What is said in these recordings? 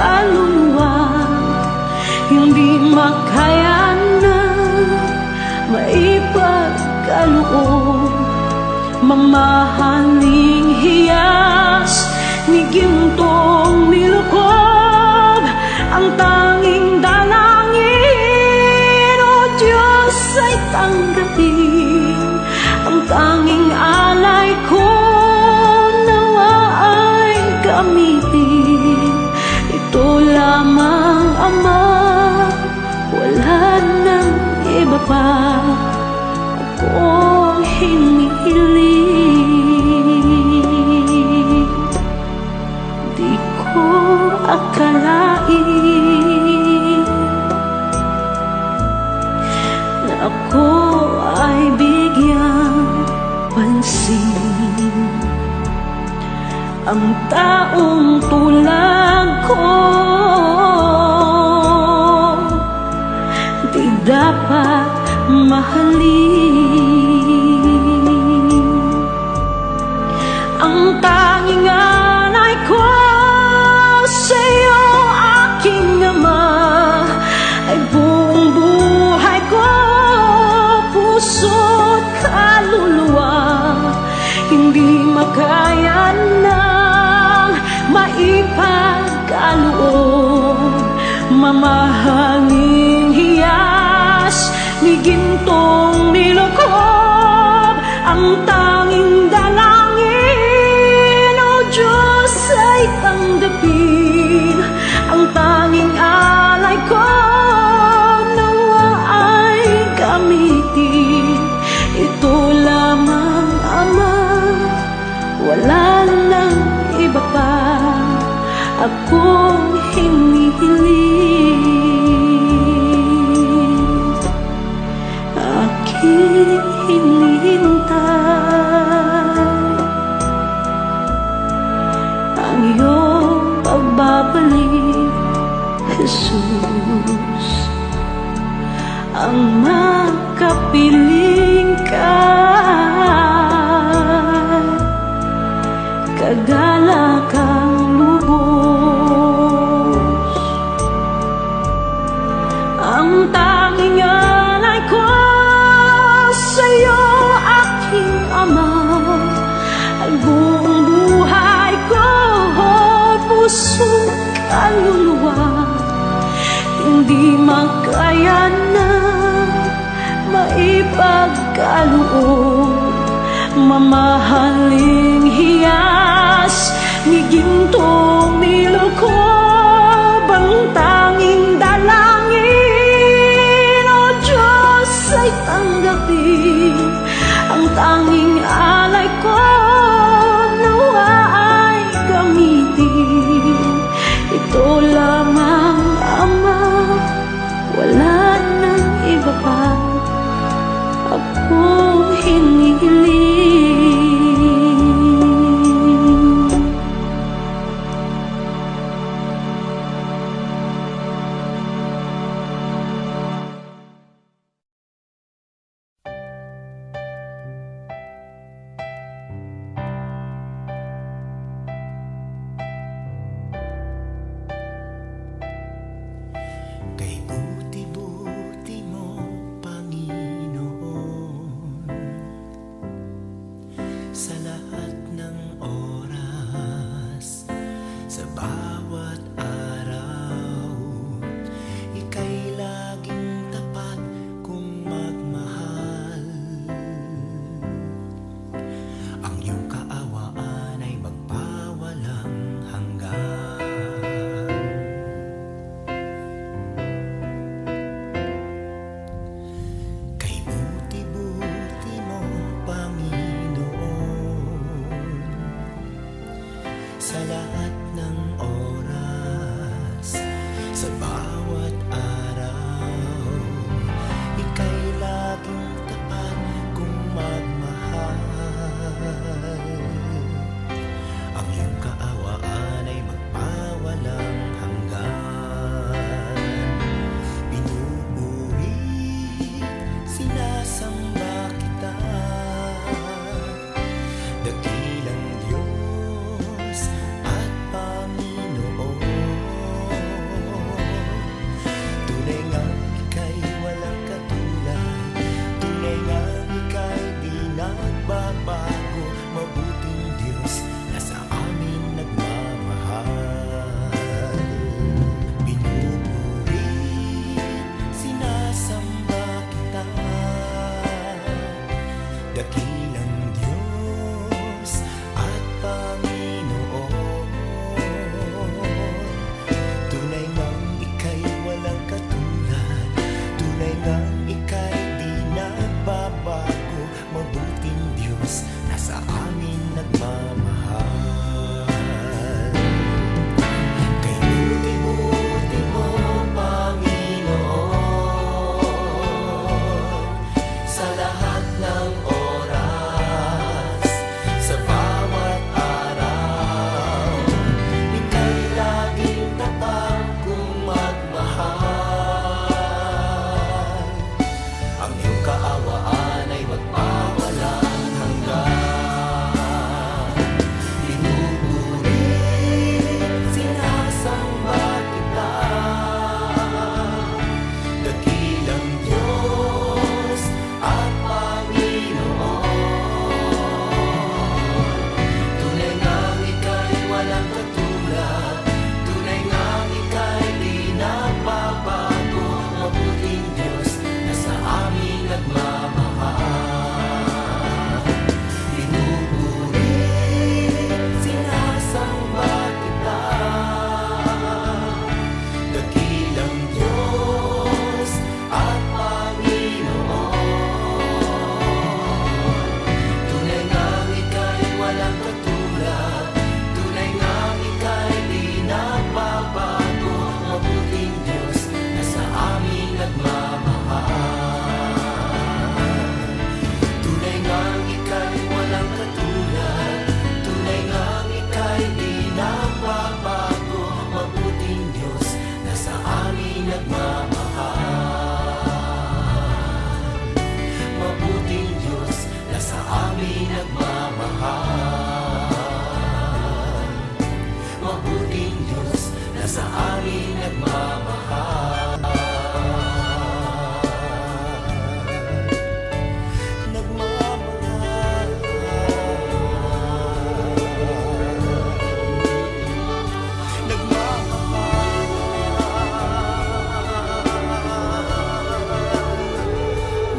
kaluluwa, hindi makaya na maipagkaloob. Mamahaling hiyas ni gintong nilukob, ang tanging dalangin, o Diyos, ay tanggapin. Ang tanging alay ko nawa ay gamitin. Ito lamang, Ama, wala nang iba pa akong hinihiling. Di ko akalain na ako ay bigyang pansin. Ang taong tulad ko di dapat mahalin. Ang tanging alay ko sa'yo, aking Ama, ay buong buhay ko, puso't kaluluwa. Hindi makaya nang maipagkaloob. Mamahaling hiyas ni gintong nilukob, ang tanging dalangin, o Diyos, ay tanggapin. Ang tanging alay ko nawa ay gamitin. Ito lamang, Ama, wala nang iba pa akong hinihiling. Aking hinihintay ang iyong pagbabalik, Jesus. Ang makapiling ka, kagalakang lubos. Ang tanging alay ko sa'yo, aking Ama, ay buong buhay ko, puso't kaluluwa. Hindi makaya na maipagkaloob. Mamahaling hiyas ni gintong nilukob, ang tanging dalangin, o Diyos, ay tanggapin. Ang tanging alay ko nawa ay gamitin. Ito lamang, Ama, wala nang iba pa akong hinihiling. Kay buti-buti mo, Panginoon, sa lahat ng oras, sa bawat araw, ika'y laging tapat kung magmahal. Ang iyong kaawaan ay magpawalang hanggan. Sa lahat ng oras, sa bawat araw, ika'y laging tapat kung magmahal. Ang iyong kaawaan ay magpawalang hanggan. Pinupuri, sinasamba kita, dakilang Diyos at Panginoon. walang katulad. Tunay ngang ika'y di nagbabago. Mabuting Diyos na sa amin nagmamahal. Tunay ngang ika'y walang katulad. Tunay ngang ika'y di nagbabago. Mabuting Diyos na sa amin nagmamahal. Mabuting Diyos na sa amin nagmamahal. Mabuting Diyos na sa amin nagmamahal. Nagmamahal.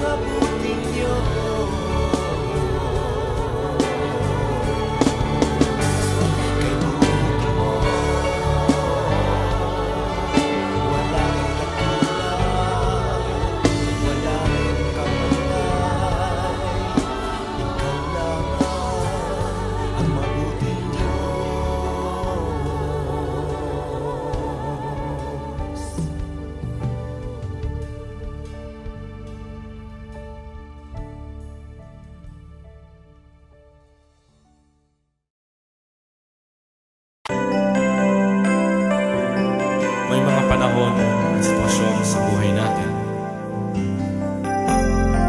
Mabuting Diyos. Kay buti mo, walang katulad, walang kamatay. Ikaw lang ang mabuting Diyos. May mga panahon at sitwasyon sa buhay natin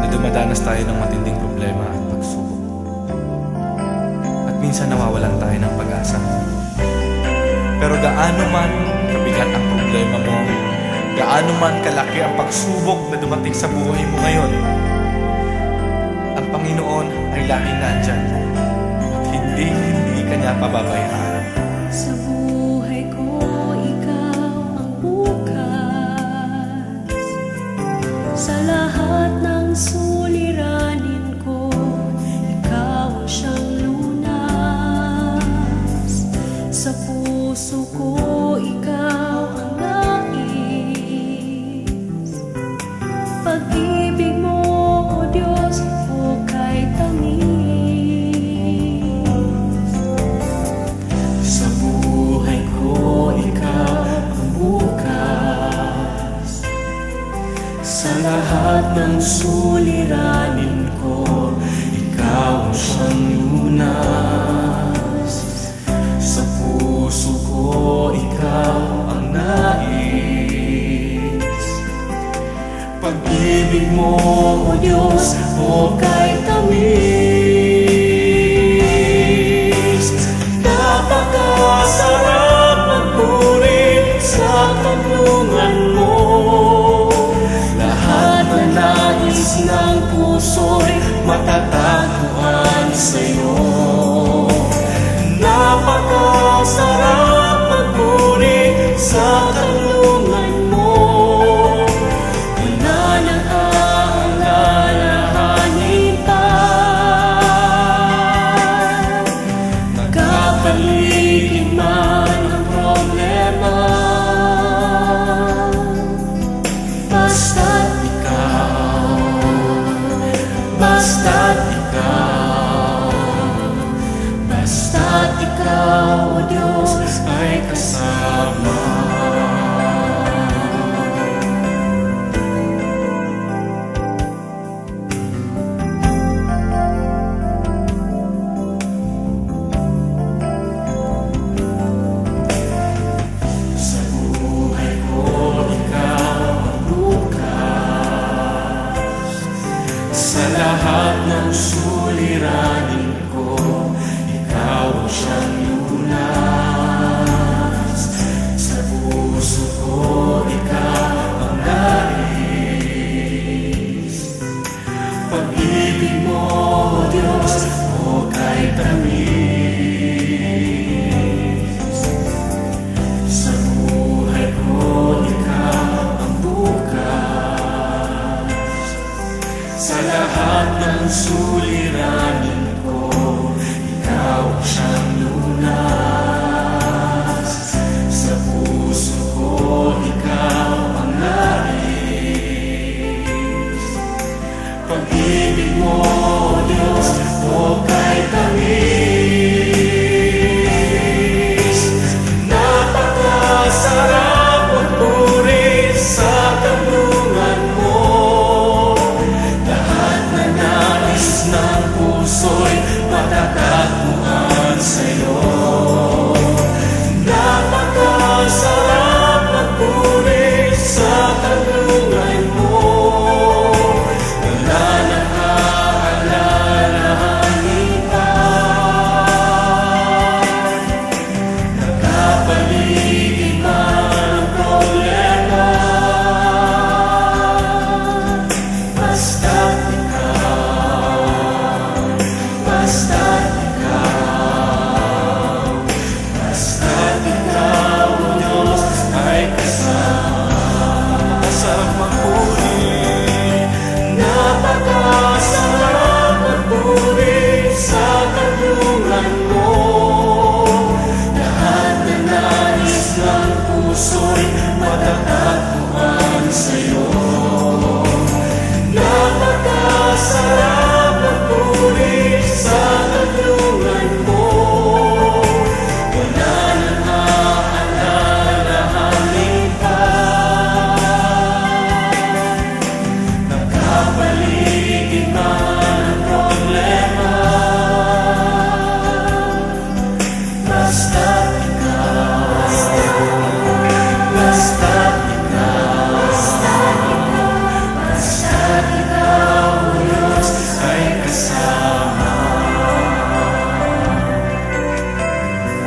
na dumadanas tayo ng matinding problema at pagsubok. At minsan nawawalan tayo ng pag-asa. Pero gaano man kabigat ang problema mo, gaano man kalaki ang pagsubok na dumating sa buhay mo ngayon, ang Panginoon ay laging nandyan at hindi ka niya pababayaan. Sa buhay ko, ikaw ang bukas. Sa lahat ng suliranin ko, ikaw ang siyang lunas. Sa puso ko, ikaw ang nais. Pag-ibig mo, O Diyos, hukay tamis. Sa buhay ko, ikaw ang bukas. Sa lahat ng suliranin ko, ikaw ang siyang lunas. Sa puso ko, ikaw ang nais. Pag-ibig mo, O Diyos, hukay tamis. Napakasarap magpuri sa tanungan mo. Lahat na nais ng puso'y matatagpuan sa'yo. Napakasarap magpuri sa tanungan mo. Wala nang aalalahanin pa. Nagkapaligid man ang problema, basta't ikaw, basta't ikaw, basta't ikaw, O Diyos, ay kasama. Sa buhay ko, ikaw ang bukas. Sa lahat ng suliranin ko, ikaw ang siyang lunas. Sa puso ko, ikaw ang nais. Pag-ibig mo, O Diyos, hukay tamis. Sa buhay ko, ikaw ang bukas. Sa lahat ng suliranin ko, ikaw ang siyang lunas. puso'y matatagpuan sa'yo. Napakasarap magpuri sa kanlungan mo. Wala nang aalalahanin pa. Nakapaligid man ang problema. Basta't ikaw, basta't ikaw, Diyos ay kasama.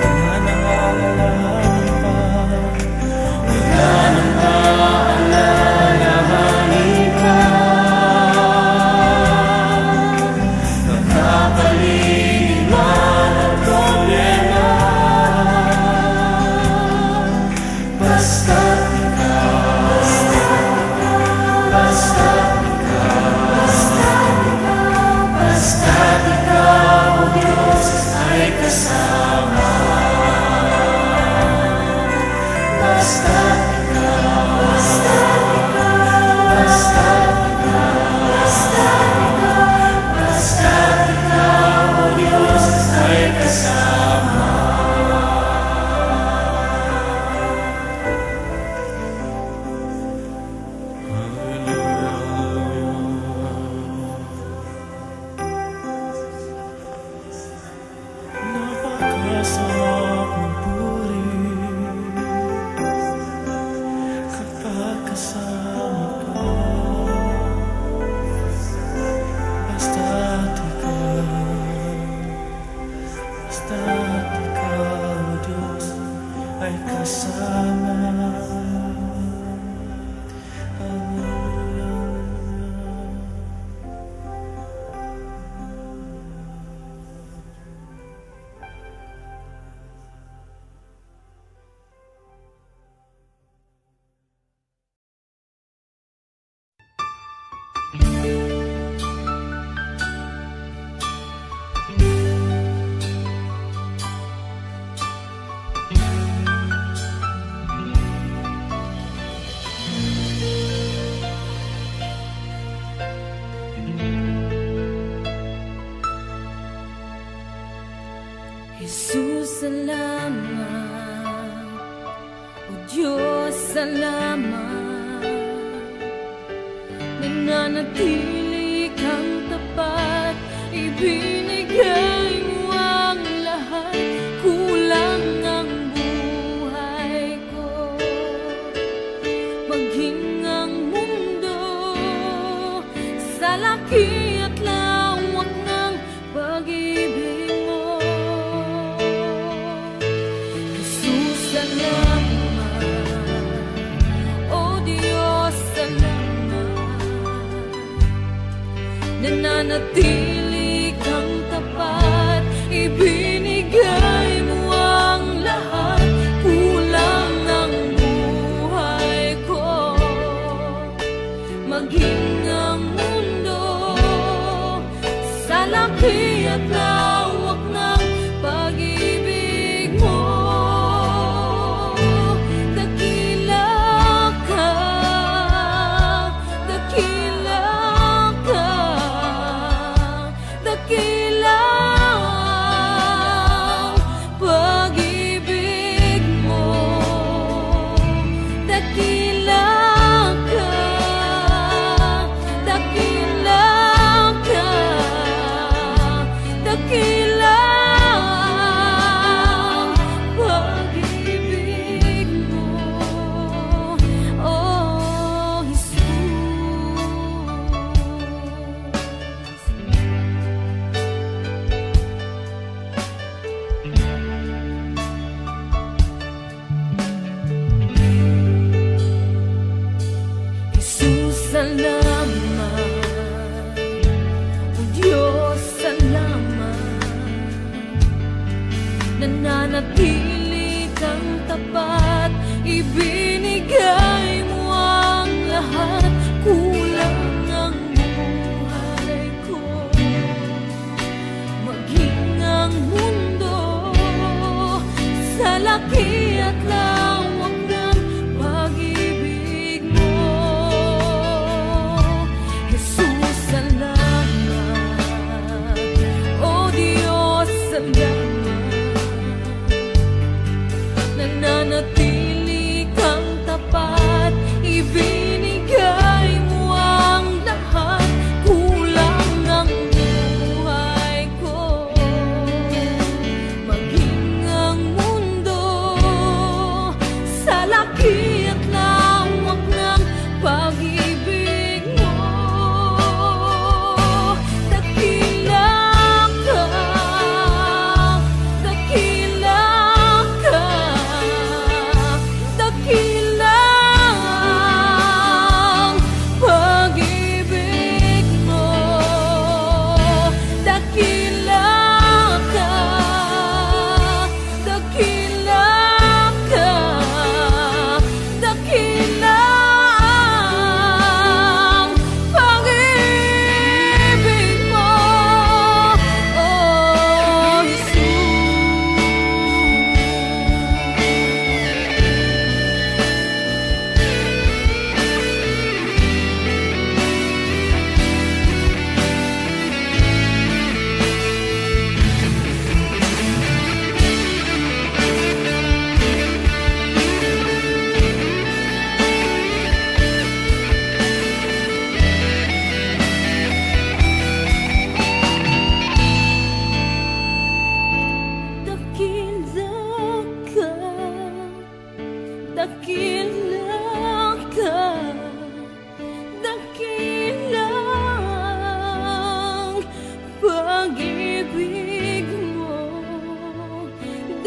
Wala nang aalalahanin pa, wala nang aalalahanin pa. Nakapaligid man ang problema. Basta't ikaw, basta't ikaw, Diyos ay kasama. Basta't ikaw, basta't ikaw, Diyos ay kasama. Napakasarap magpuri kapag kasama ka. Basta't ikaw, Diyos ay kasama. Jesus, salamat. O Diyos, salamat. Nananatili kang tapat, ibinigay mo ang lahat. Kulang ang buhay ko, maging ang mundo sa laki at lawak ng pag-ibig mo. Jesus, salamat. O Diyos, salamat. Nananatili kang tapat, ibinigay mo ang lahat. Kulang ang buhay ko, maging ang mundo sa laki at lawak ng pag-ibig mo. Dakila ka, dakila ka, dakila ang pag-ibig mo. Dakila ka, dakila ka, dakila ang pag-ibig mo. Oh, Jesus. Jesus, salamat. O Diyos, salamat. Nananatili kang tapat, ibinigay mo ang lahat. Kulang ang buhay ko, maging ang mundo sa laki at lawak ng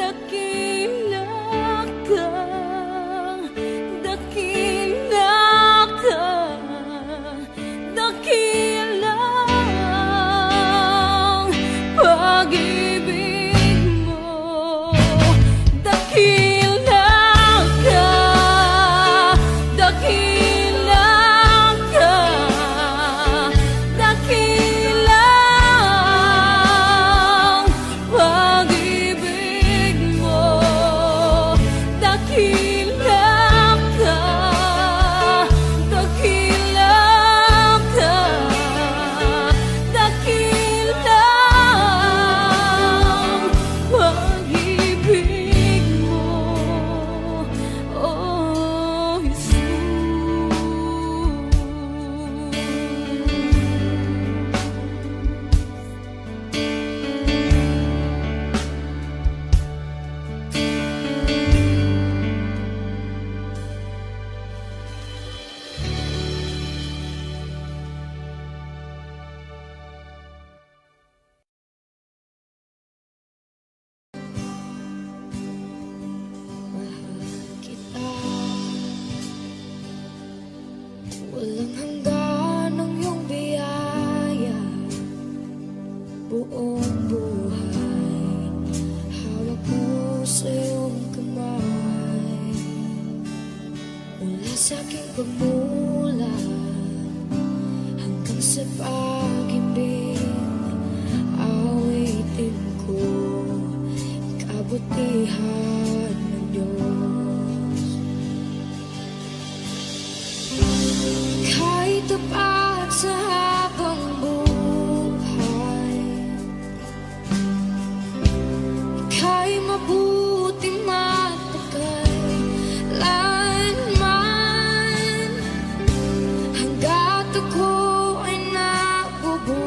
dakila ka, dakila ka, dakilang pag-ibig mo. Dakila ka, dakila ka, dakilang pag-ibig mo. Dakila ka, dakila ka, dakilang pag-ibig mo, oh Jesus. Kita, walang hanggan ang iyong biyaya. Buong buhay, hawak mo sa iyong kamay. Mula sa aking pagmulan hanggang sa pag-ibig, awitin ko kabutihan ng Diyos. Kahit tapat sa habang buhay, ika'y mabuti matagal lanman. Hanggat ako ay nabubuhay,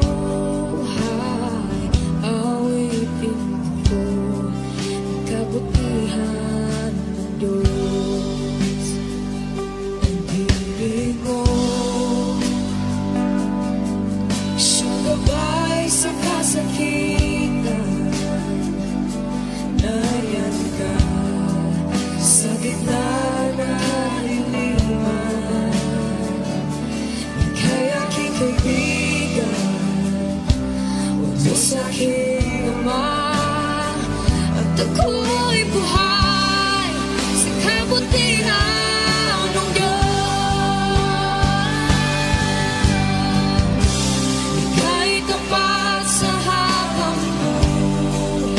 awitin ko ang kabutihan ng Diyos. Ang ibig mo, siyang gabay sa kasakitan. Nariyan ka sa gitna ng kaliliman. Ika'y aking kaibigan, huwag mo sa'king ama. At ako'y buhay sa kabutihan ng Diyos. Ika'y tapat sa habang buhay,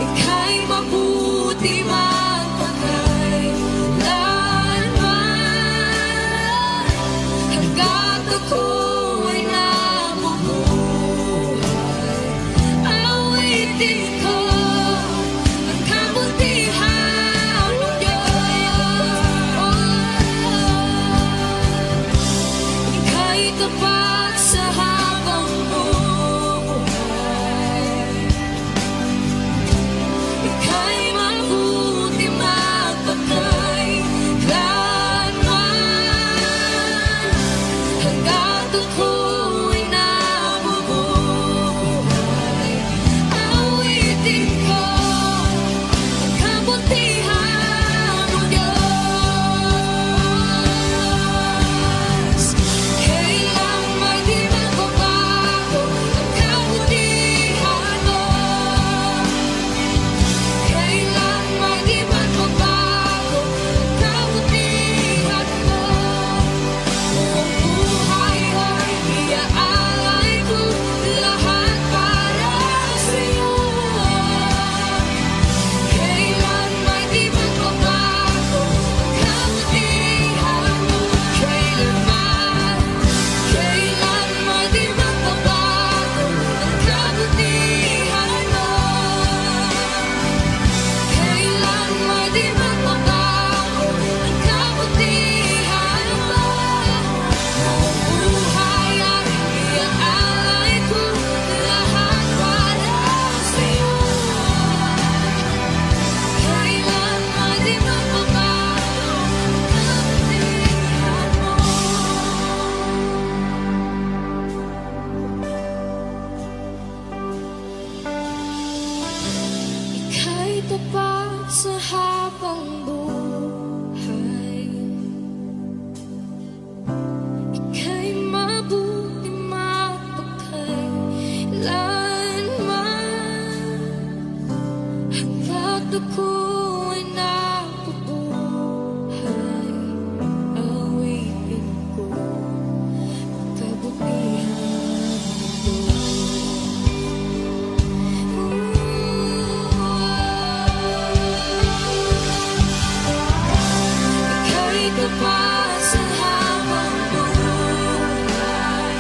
ika'y mabuti magpakailanman. Hanggat ako ay nabubuhay, sa habang buhay. Ika'y mabuti mapagkailanman, hanggat ako'y nabubuhay. Awitin ko ang kabutihan mo. Ika'y kapal sa habang buhay.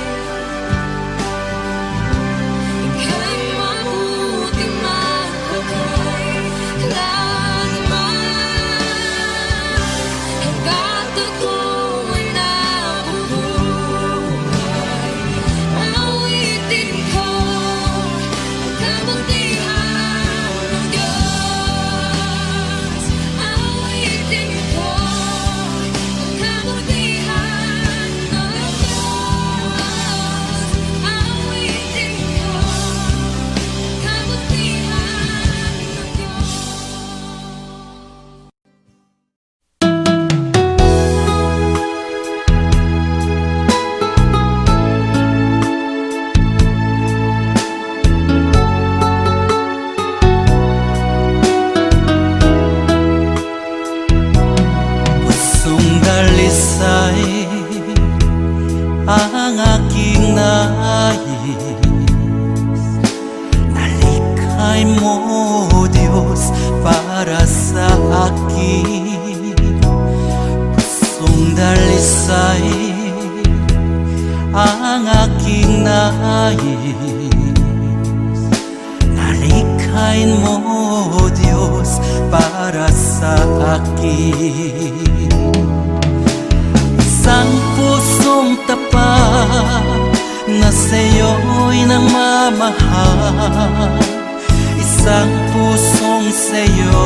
Ika'y mabuti mapagkailanman, hanggat ako'y nabubuhay. Awitin ko ang kabutihan ng Diyos. Awitin ko ang kabutihan ng Diyos. Awitin ko ang kabutihan ng Diyos. Pusong dalisay ang aking nais, nalikhay mo, Diyos, para sa akin. Pusong dalisay ang aking nais, nalikhay mo, Diyos, para sa akin. Isang pusong tapat na sa'yo'y nagmamahal, isang pusong sa'yo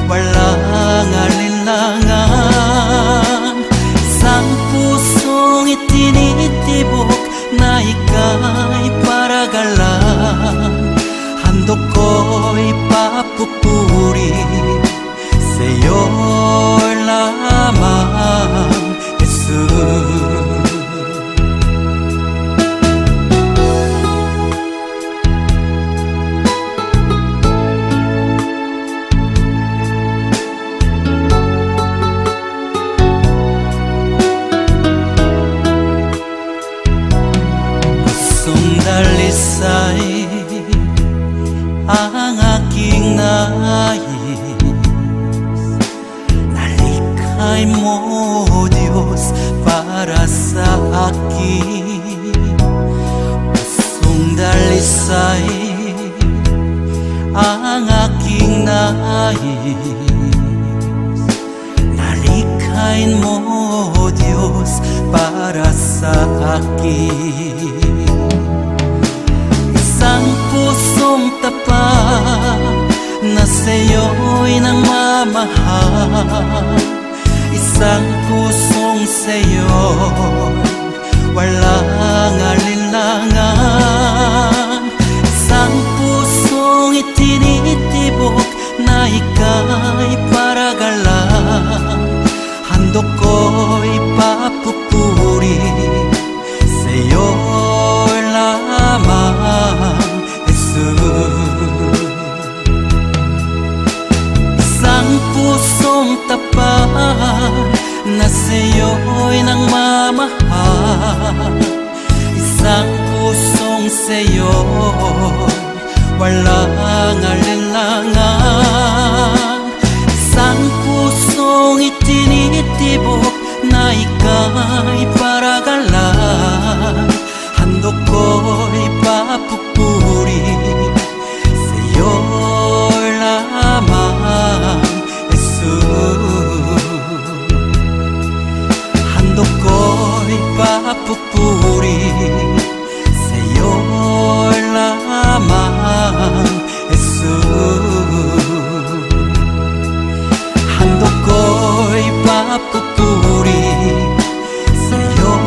walang alinlangan, isang pusong itinitibok na ika'y paragalan. Handog ko'y papupuri sa'yo lamang, Jesus. Pusong dalisay ang aking nais, nalikhay mo, Diyos, para sa akin. Pusong dalisay ang aking nais, nalikhay mo, Diyos, para sa akin. Isang pusong tapat na sa'yo'y nagmamahal, isang pusong sa'yo walang alinlangan, isang pusong itinitibok na ika'y paragalan. Handog ko'y papupuri sa'yo lamang, Jesus. Isang pusong tapat na sa'yo'y nagmamahal, isang pusong sa'yo walang alinlangan, isang pusong itinitibok na ika'y paragalan. Handog ko'y papupuri sa'yo lamang, Jesus. Handog ko'y papupuri sa'yo lamang, Jesus. Handog ko'y papupuri sa'yo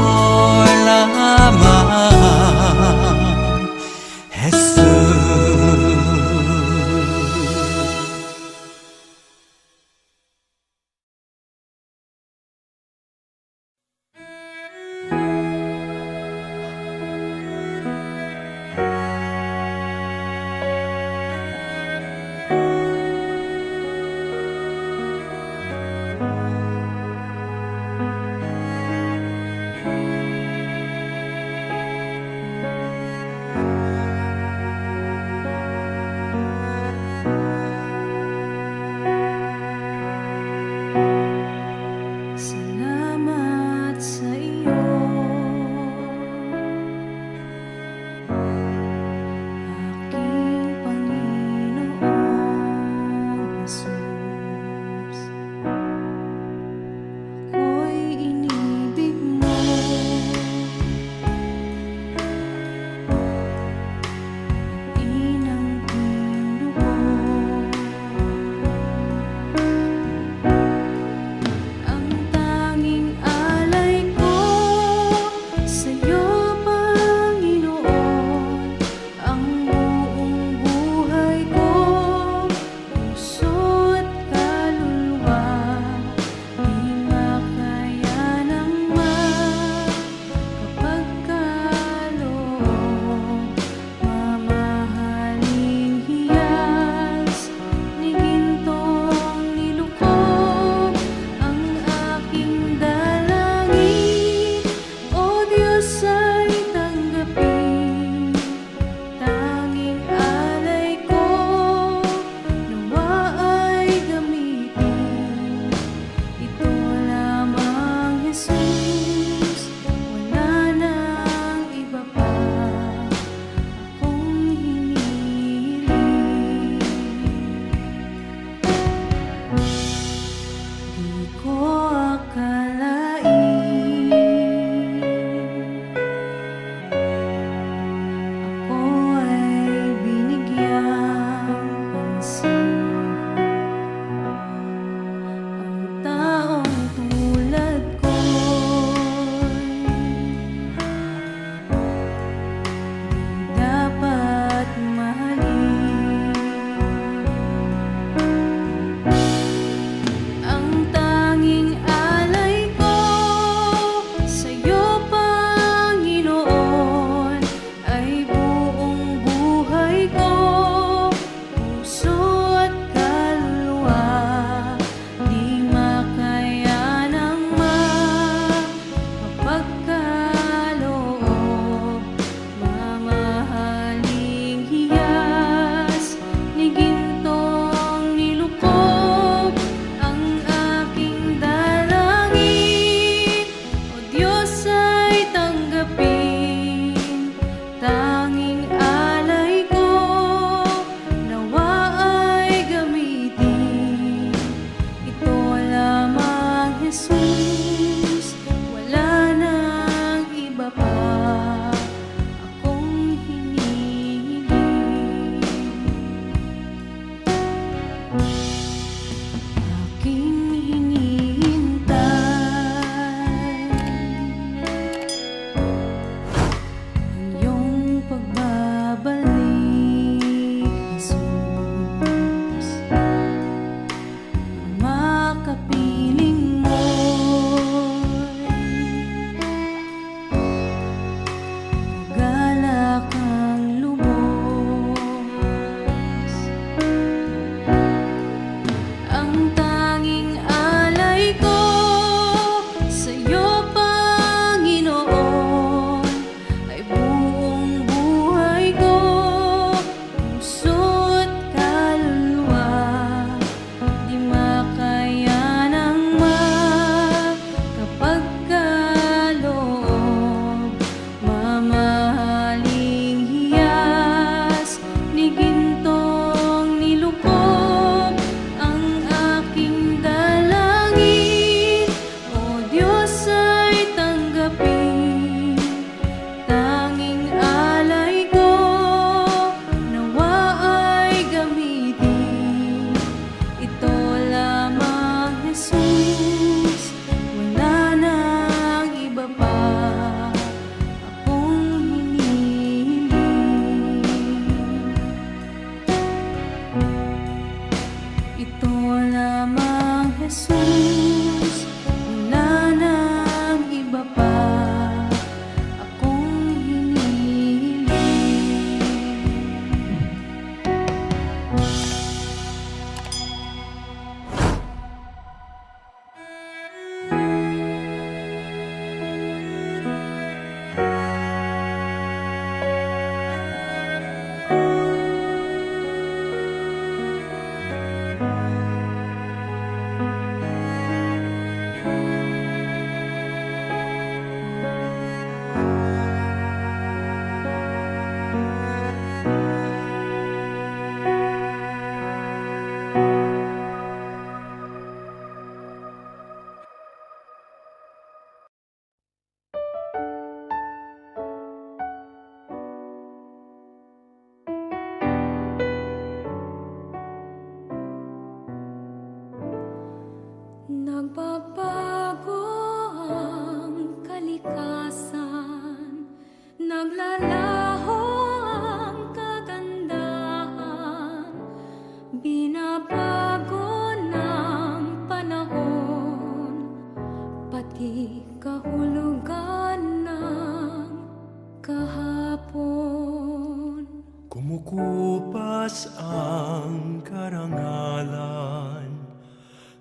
Kumukupas ang karangalan,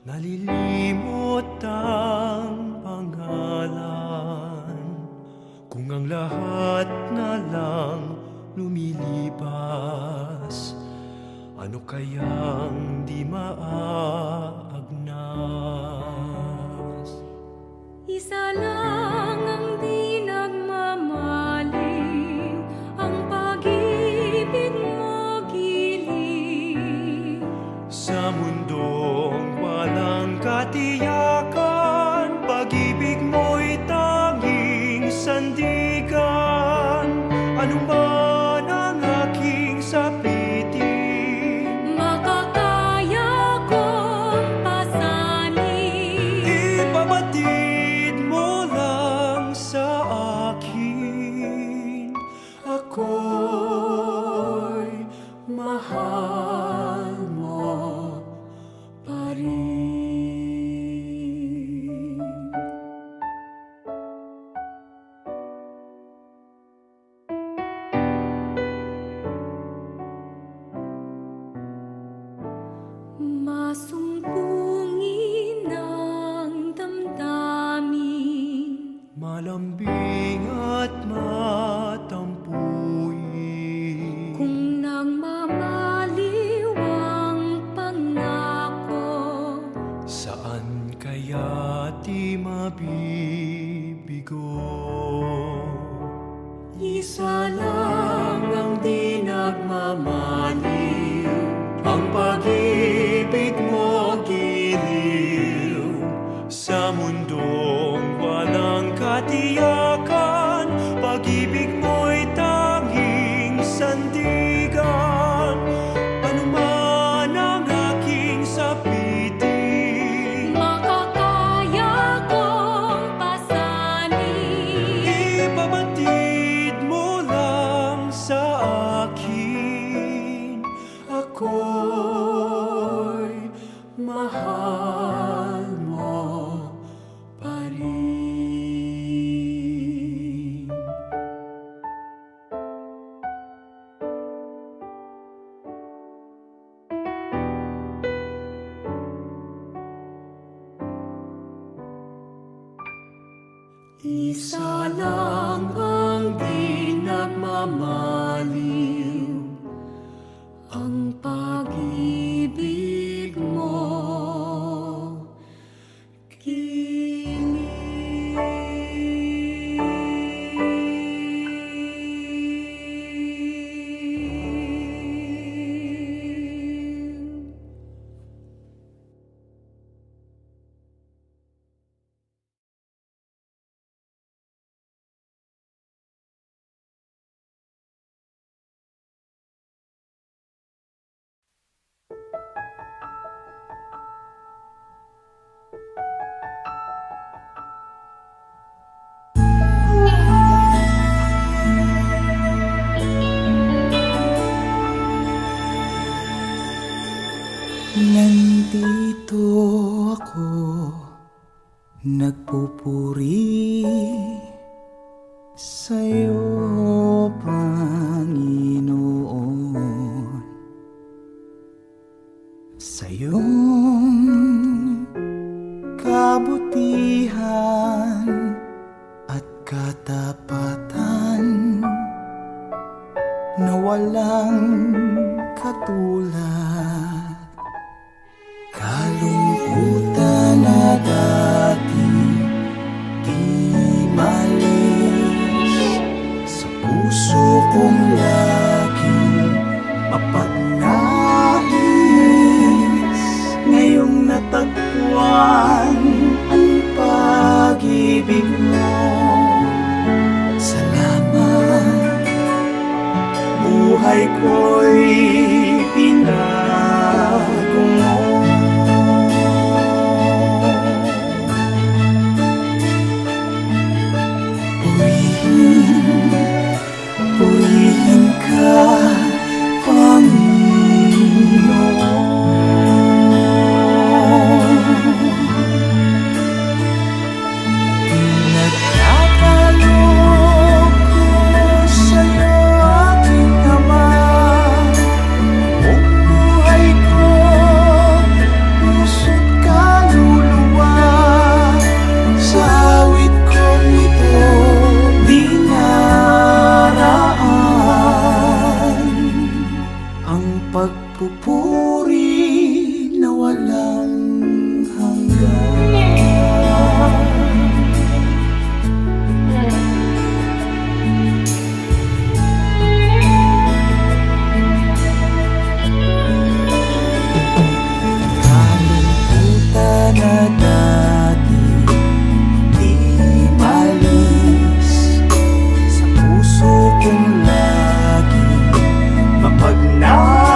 nalilimot ang pangalan. Kung ang lahat na lang lumilipas, ano kayang di maagnas? Isa lang ang di nagmamaling, ang pag-ibig mo giling. Sa mundong walang katiyakan, pag-ibig mo'y tanging sandigan. Ano man ang aking sapitin, Makakaya kong pasanin. ipabatid mo lang sa akin. Ako'y mahal mo pa rin. Masumpungin ang damdamin, Malambing at matampuin. kung nagmamaliw ang pangako. Saan kaya di mabibigo? Isa lang ang di nagmamaliw, ang pag-ibig mo giliw. Sa mundong walang katiyakan, pag-ibig mo'y tanging sandigan. Ano man ang aking sapitin, Makakaya kong pasanin. ipabatid mo lang sa akin. Ako'y mahal mo pa rin. Isa lang ang di nagmamaliw, ang pag-ibig mo giliw. Nandito ako, nagpupuri sa'yo, Panginoon. Sa iyong kabutihan at katapatan na walang katulad. Kalungkutan na dati di malis, sa puso kong laging mapagnais. Ngayong natagpuan ang pag-ibig mo, salamat. Buhay ko'y pinago mo. Purihin ka, Panginoon. Nagkakaloob ko sa'yo, aking Ama. pagpupuri na walang hanggan. Kalimutan na dati di malis sa puso kong lagi mapagnais.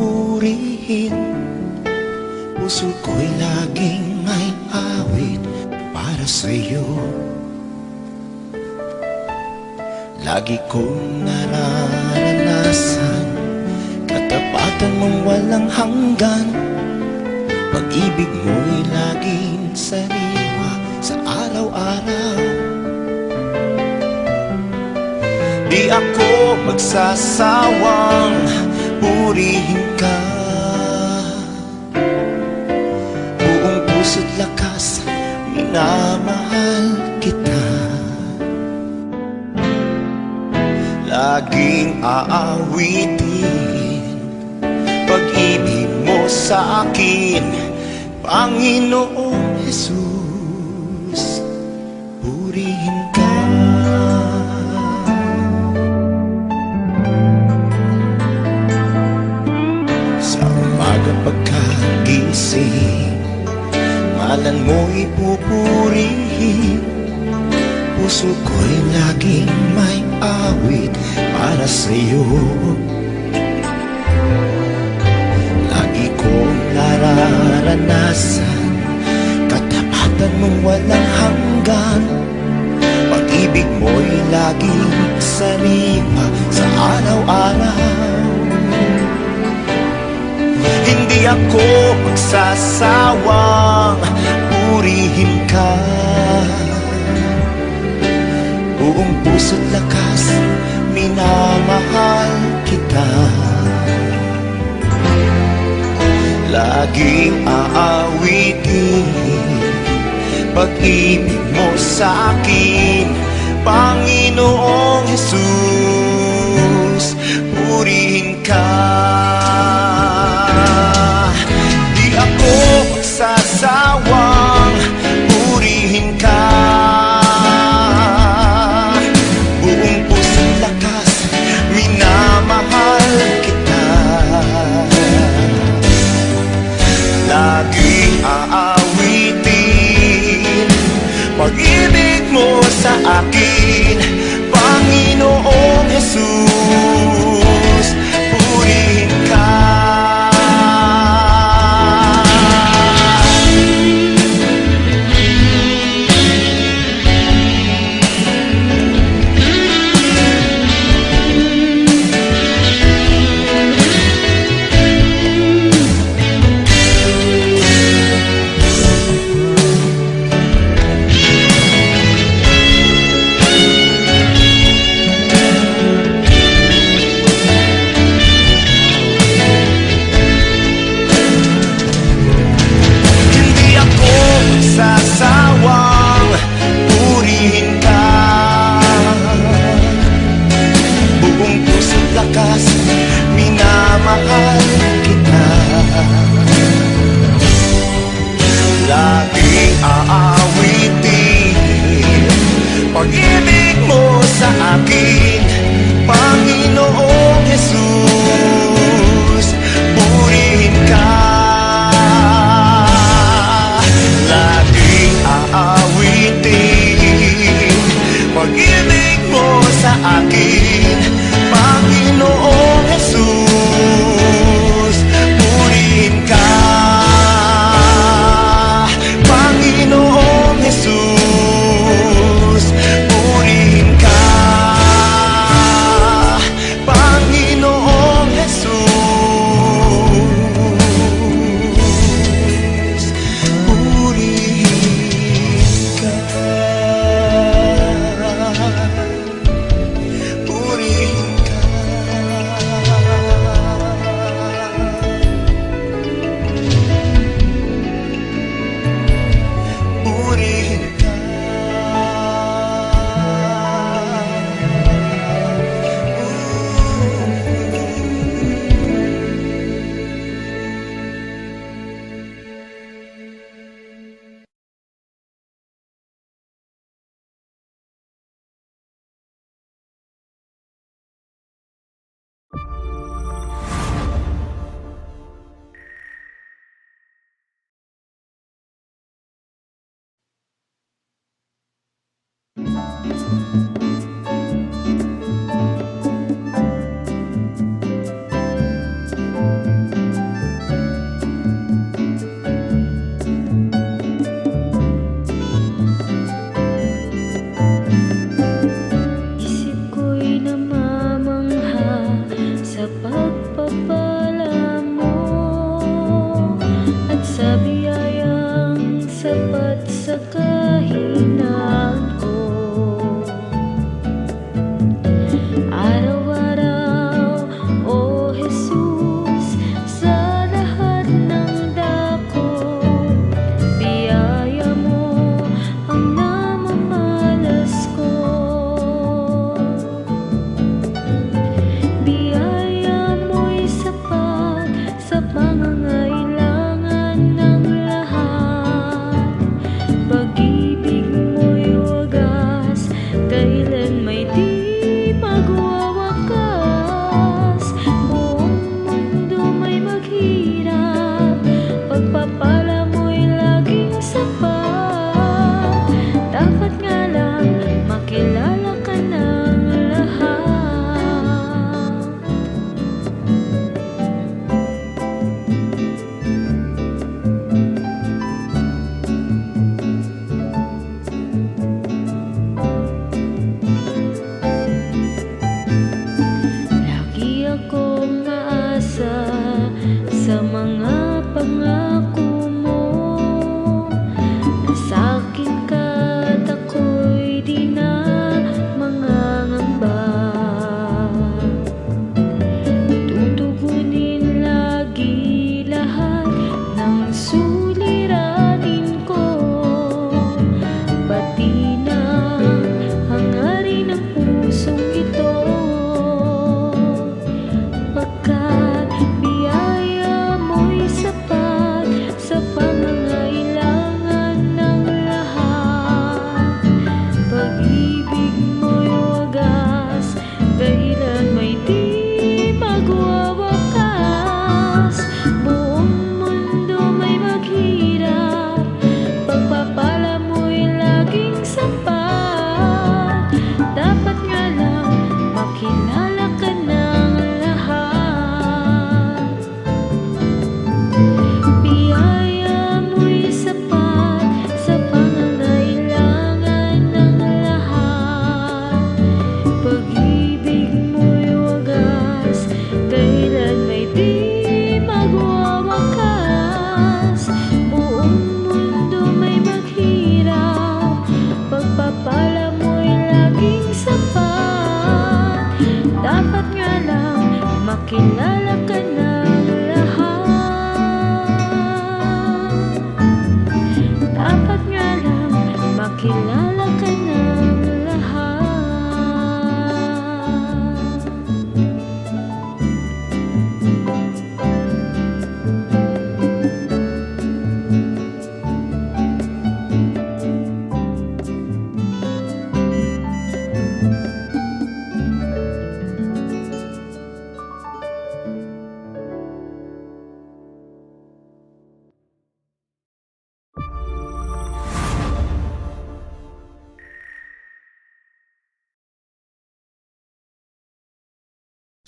pupurihin. Puso ko'y laging may awit para sa'yo. Lagi kong nararanasan katapatan mong walang hanggan. Pag-ibig mo'y laging sariwa sa araw-araw. Di ako magsasawang purihin ka. Buong puso't lakas, minamahal kita. Laging aawitin pag-ibig mo sa akin, Panginoong Jesus, purihin ka. Sa umaga pagkagising, ngalan mo'y pupurihin. Puso ko'y laging may awit para sa'yo. Lagi kong nararanasan katapatan mong walang hanggan. Pag-ibig mo'y laging sariwa sa araw-araw. Hindi ako magsasawang purihin ka. Buong puso't lakas, minamahal kita. Laging aawitin pag-ibig mo sa akin, Panginoong Jesus, purihin ka. Di ako magsasawang purihin ka. Laging aawitin pag-ibig mo sa akin, Panginoong Jesus, purihin ka. Sasawang purihin ka. Buong puso't lakas, minamahal kita. Laging aawitin pag-ibig mo sa akin, Panginoong Jesus, purihin ka. Aawitin pag-ibig mo sa akin, Panginoong Jesus, purihin ka. Panginoong Jesus, purihin ka. Panginoong Jesus, purihin ka. Purihin ka. Purihin ka. mga pangako mo. Nasakit ka at ako'y di na mangangamba. Tutugunin lagi lahat ng suliranin ko, pati na hangarin ng pusong ito. Pagkat biyaya mo'y sapat sa pangangailangan ng lahat. Pag-ibig mo'y wagas, dahilan may di magwawakas. Buong mundo may maghirap, pagpapala mo'y laging sapat. Dapat nga lang makilala ka ng lahat. Biyaya mo'y sapat sa pangangailangan ng lahat. Pag-ibig mo'y wagas, dahilan may di magwawakas. Buong mundo may maghirap, pagpapala mo'y laging sapat. Dapat nga lang makilala ka ng lahat. Dapat nga lang makilala ka ng lahat.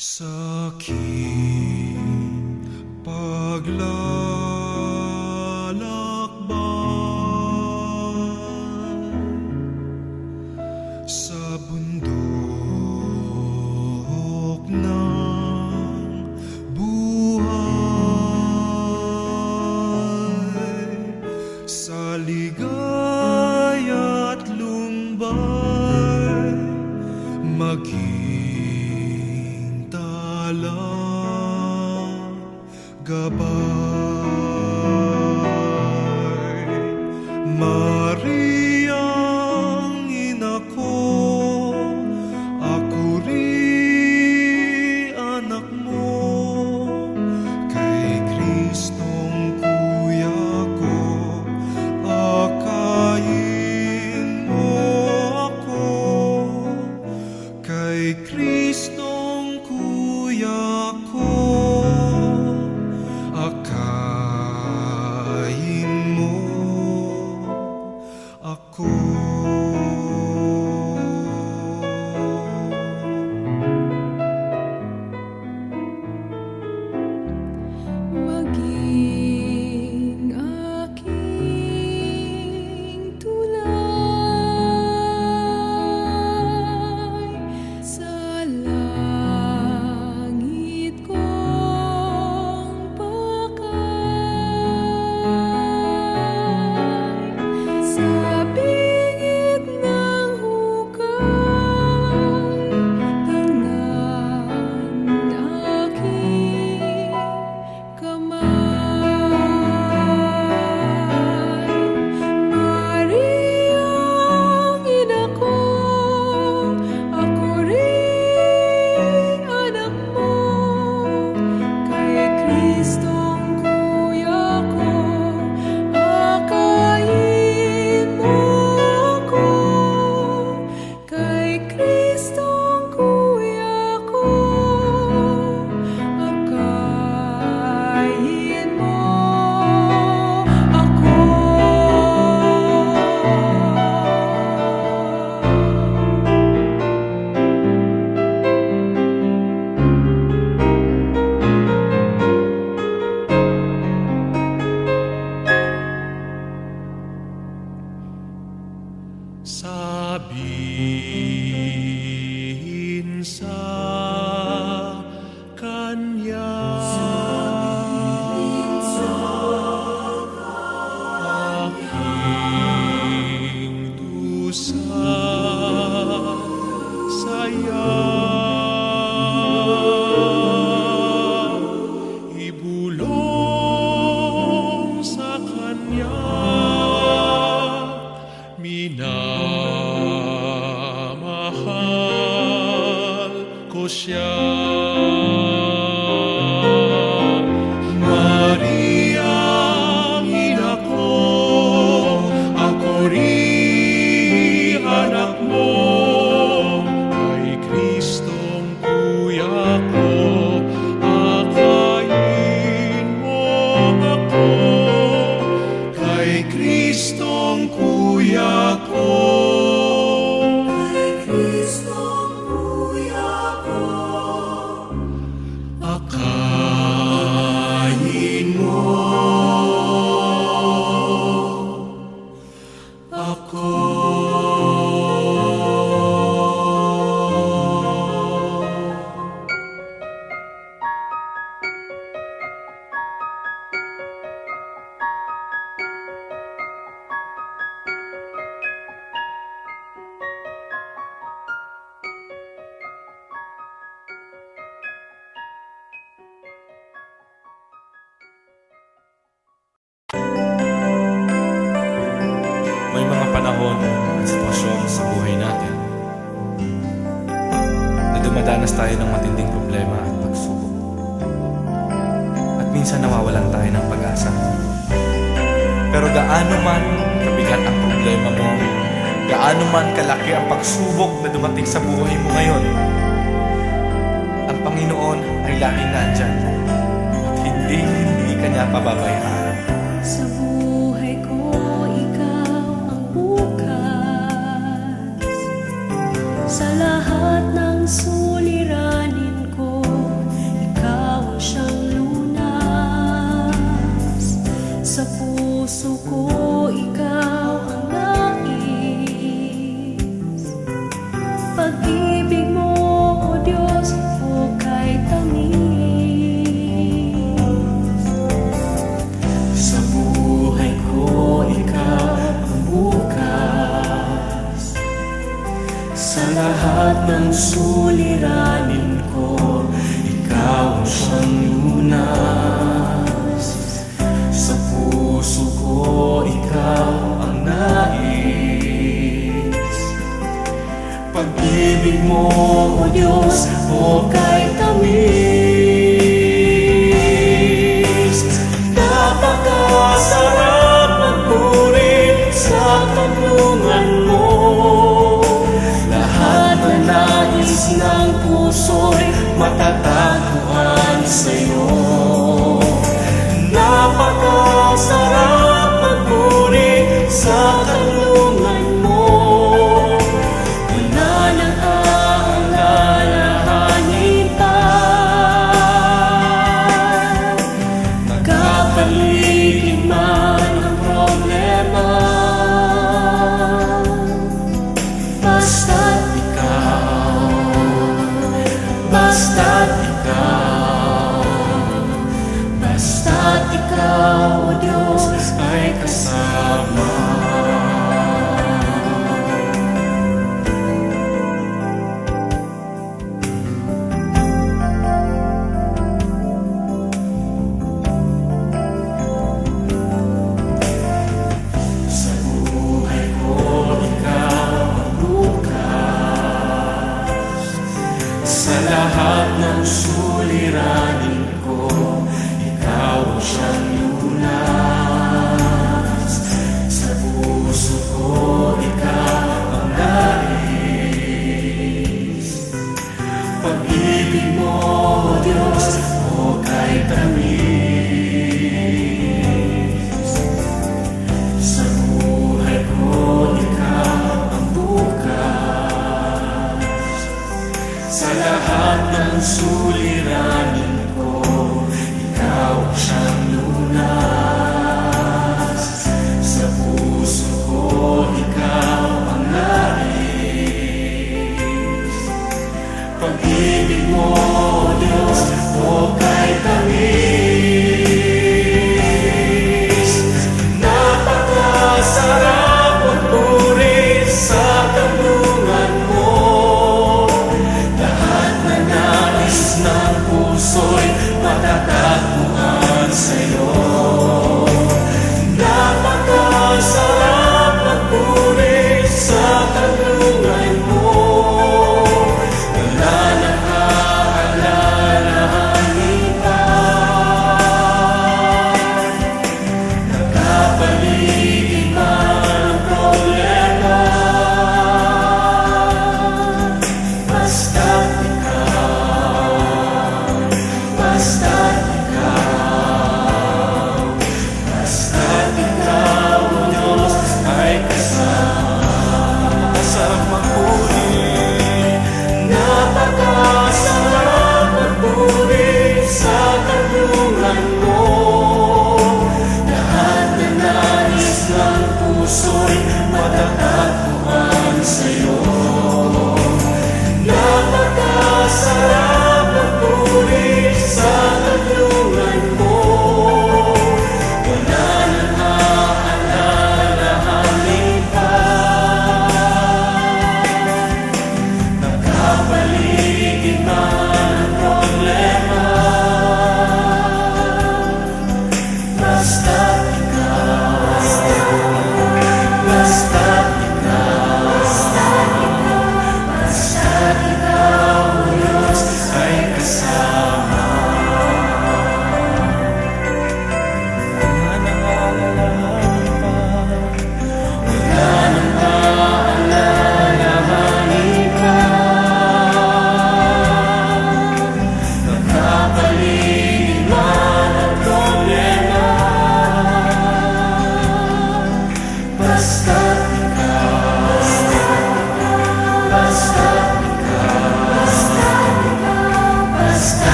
Sa aking paglalakbay sa bundok ng buhay, sa ligaya't lumbay, maging talang gabay. Mariang ina ko, ako rin anak mo, kay Kristong kuya ko, akayin mo ako. Kay Kristong kuya ko, akayin mo. ako kay Kristong kuya ko. Kay Kristong kuya ko, akayin mo ako. May mga panahon at sitwasyon sa buhay natin na dumadanas tayo ng matinding problema at pagsubok. At minsan nawawalan tayo ng pag-asa. Pero gaano man kabigat ang problema mo, gaano man kalaki ang pagsubok na dumating sa buhay mo ngayon, ang Panginoon ay laging nandyan at hindi ka niya pababayaan. Sa buhay ko, ikaw ang bukas. Sa lahat ng suliranin ko, ikaw ang siyang lunas. Sa puso ko, ikaw ang nais. Pag-ibig mo, O Diyos, hukay tamis. Sa buhay ko, ikaw ang bukas. Sa lahat ng suliranin ko, ikaw ang siyang lunas. Sa puso ko, ikaw ang nais. Pag-ibig mo, O Diyos, hukay tamis. Napakasarap magpuri sa tulungan mo. Lahat na nais ng puso'y matatagpuan sa'yo. Napakasarap magpuri sa tulungan mo. Wala nang aalalahanin pa. Nagkapaligid man ang problema, basta't ikaw, basta't ikaw, basta't ikaw, O Diyos, ay kasama. Sa buhay ko, ikaw ang bukas. Sa lahat ng suliranin ko, ikaw ang siyang